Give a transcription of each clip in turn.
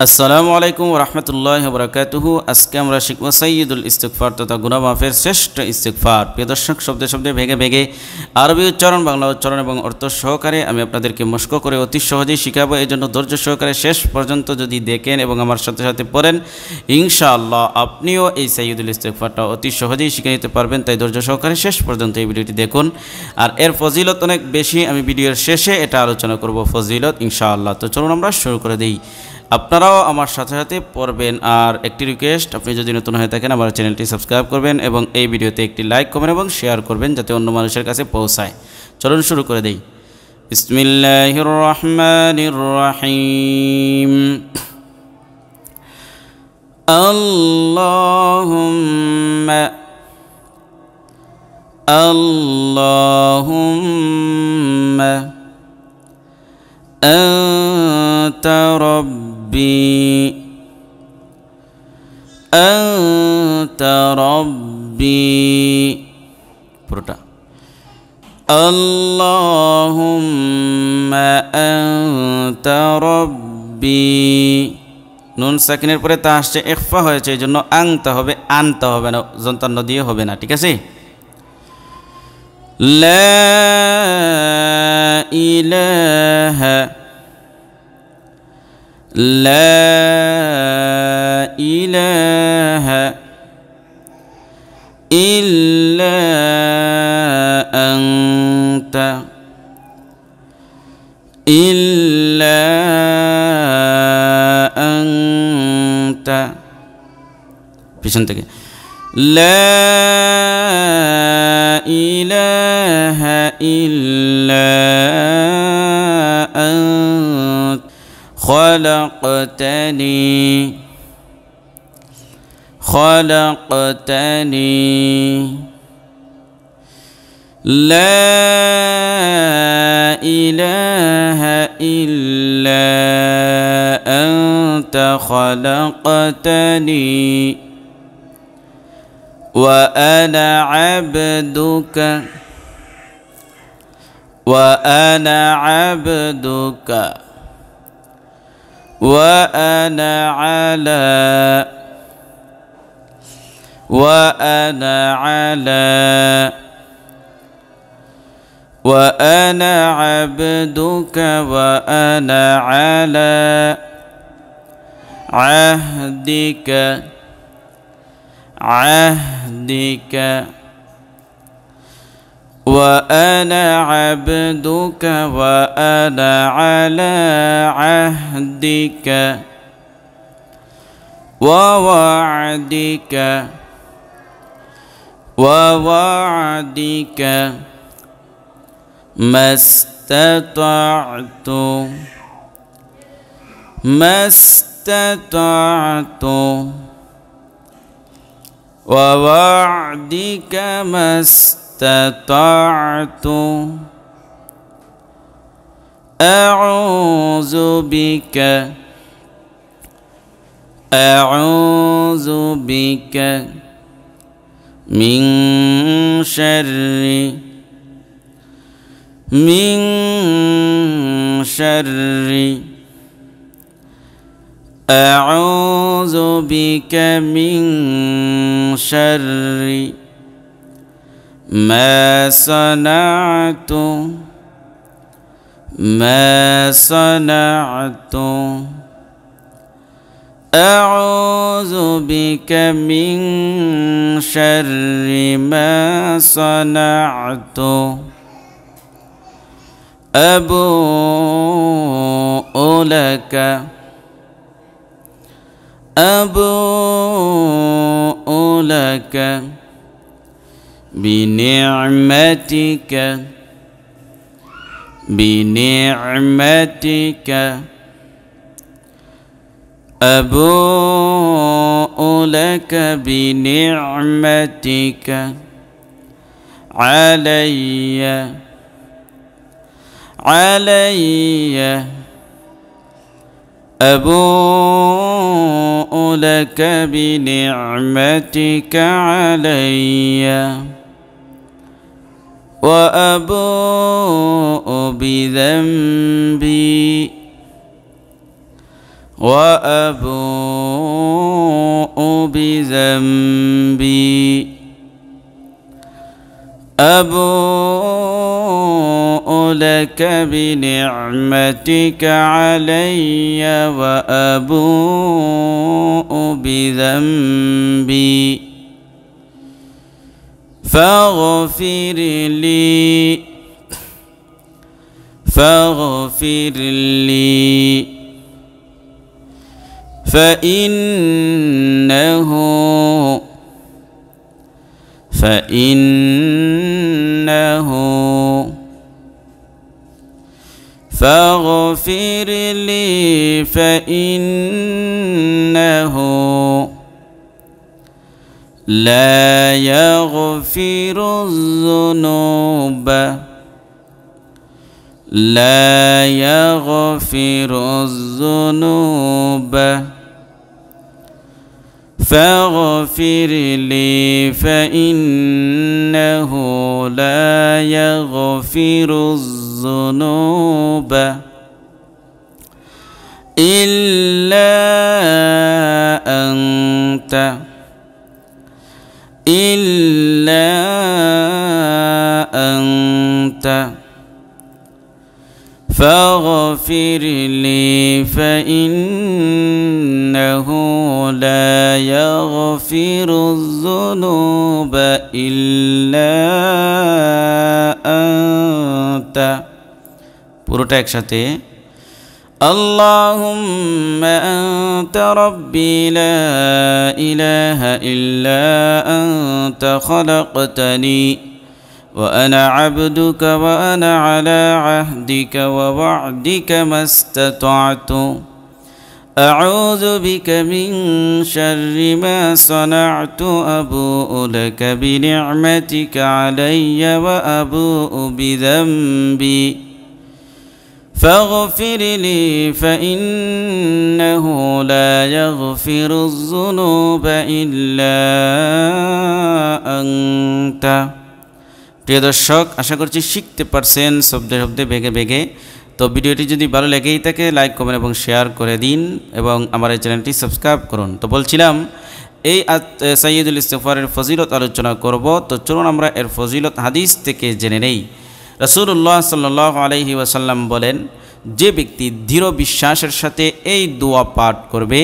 আসসালামু আলাইকুম ওরহমতুল্লাহি ওয়াবারাকাতুহু। আজকে আমরা শিখব সাইয়্যিদুল ইস্তিগফার তথা গুনাহ মাফের শ্রেষ্ঠ ইস্তিগফার। প্রিয় দর্শক, শব্দে শব্দে ভেগে ভেগে আরবি উচ্চারণ, বাংলা উচ্চারণ এবং অর্থ সহকারে আমি আপনাদেরকে মশক করে অতি সহজেই শিখাবো। এই জন্য ধৈর্য সহকারে শেষ পর্যন্ত যদি দেখেন এবং আমার সাথে সাথে পড়েন, ইনশাআল্লাহ আপনিও এই সাইয়্যিদুল ইস্তিগফারটা অতি সহজেই শিখে নিতে পারবেন। তাই ধৈর্য সহকারে শেষ পর্যন্ত এই ভিডিওটি দেখুন। আর এর ফজিলত অনেক বেশি, আমি ভিডিওর শেষে এটা আলোচনা করব ফজিলত ইনশাআল্লাহ। তো চলুন আমরা শুরু করে দিই, আপনারাও আমার সাথে সাথে পড়বেন। আর একটি রিকোয়েস্ট, আপনি যদি নতুন হয়ে থাকেন আমার চ্যানেলটি সাবস্ক্রাইব করবেন এবং এই ভিডিওতে একটি লাইক কমেন্ট এবং শেয়ার করবেন যাতে অন্য মানুষের কাছে পৌঁছায়। চলুন শুরু করে দেই। বিসমিল্লাহির রহমানির রহিম। আল্লাহুম্মা আল্লাহুম্মা আনতা রব্বি আনতা রব্বি, পুরোটা। আল্লাহুম্মা আনতা রব্বি, নুন সাকিনের পরে তা আসছে, ইখফা হয়েছে, এই জন্য আনতা হবে, আনতা হবে না, যন্ত্রান্ন দিয়ে হবে না, ঠিক আছে? লা ইলাহা লা ইলাহা ইল্লা আনতা ইল্লা আনতা, পিছন থেকে লা ইলাহা ইল্লা আনতা খলাকতানি লা ইলাহা ইল্লা আনতা খলাকতানি ওয়া আনা আবদুকা وأنا عبدك وأنا عبدك وأنا على عهدك وأنا عبدك وأنا على عهدك ووعدك ما استطعت ووعدك ما استطعت أعوذ بك من شر أعوذ بك من شر ما صنعت أعوذ بك من شر ما صنعت أبوء لك بنعمتك أبوء لك بنعمتك علي أبوء لك بنعمتك علي وأبوء بذنبي وأبوء بذنبي أبوء لك بنعمتك علي وأبوء بذنبي فاغفر لي فإنه فاغفر لي فإنه لا يغفر الذنوب فاغفر لي فإنه لا يغفر الذنوب إلا أنت فاغفر لي فإنه لا يغفر الذنوب إلا أنت পুরোটা একসাথে اللهم أنت ربي لا إله إلا أنت خلقتني وأنا عبدك وأنا على عهدك ووعدك ما استطعت أعوذ بك من شر ما صنعت أبوء لك بنعمتك علي وأبوء بذنبي فاغفر لي فإنه لا يغفر الذنوب إلا أنت প্রিয় দর্শক, আশা করছি শিখতে পারছেন শব্দে শব্দে বেগে বেগে। তো ভিডিওটি যদি ভালো লেগেই থাকে লাইক কমেন্ট এবং শেয়ার করে দিন এবং আমার এই চ্যানেলটি সাবস্ক্রাইব করুন। তো বলছিলাম এই সাইয়্যিদুল ইস্তিগফারের ফজিলত আলোচনা করব। তো চলুন আমরা এর ফজিলত হাদিস থেকে জেনে নেই। রাসূলুল্লাহ সাল্লাল্লাহু আলাইহি ওয়াসাল্লাম বলেন, যে ব্যক্তি দৃঢ় বিশ্বাসের সাথে এই দোয়া পাঠ করবে,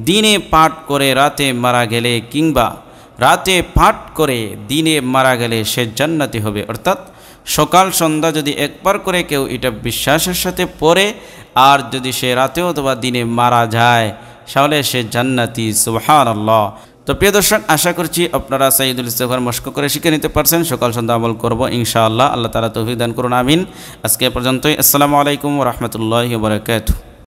দিনে পাঠ করে রাতে মারা গেলে কিংবা রাতে পাঠ করে দিনে মারা গেলে সে জান্নাতি হবে। অর্থাৎ সকাল সন্ধ্যা যদি একবার করে কেউ এটা বিশ্বাসের সাথে পড়ে আর যদি সে রাতে অথবা দিনে মারা যায় তাহলে সে জান্নাতি। সুবহানাল্লাহ। তো প্রিয় দর্শক, আশা করছি আপনারা সাইয়্যিদুল ইস্তিগফার মশক করে শিখে নিতে পারছেন। সকাল সন্ধ্যা আমল করব ইনশাআল্লাহ। আল্লাহ তাআলা তৌফিক দান করুন, আমিন। আজকে পর্যন্তই। আসসালামু আলাইকুম ওয়া রাহমাতুল্লাহি ওয়া বারাকাতুহু।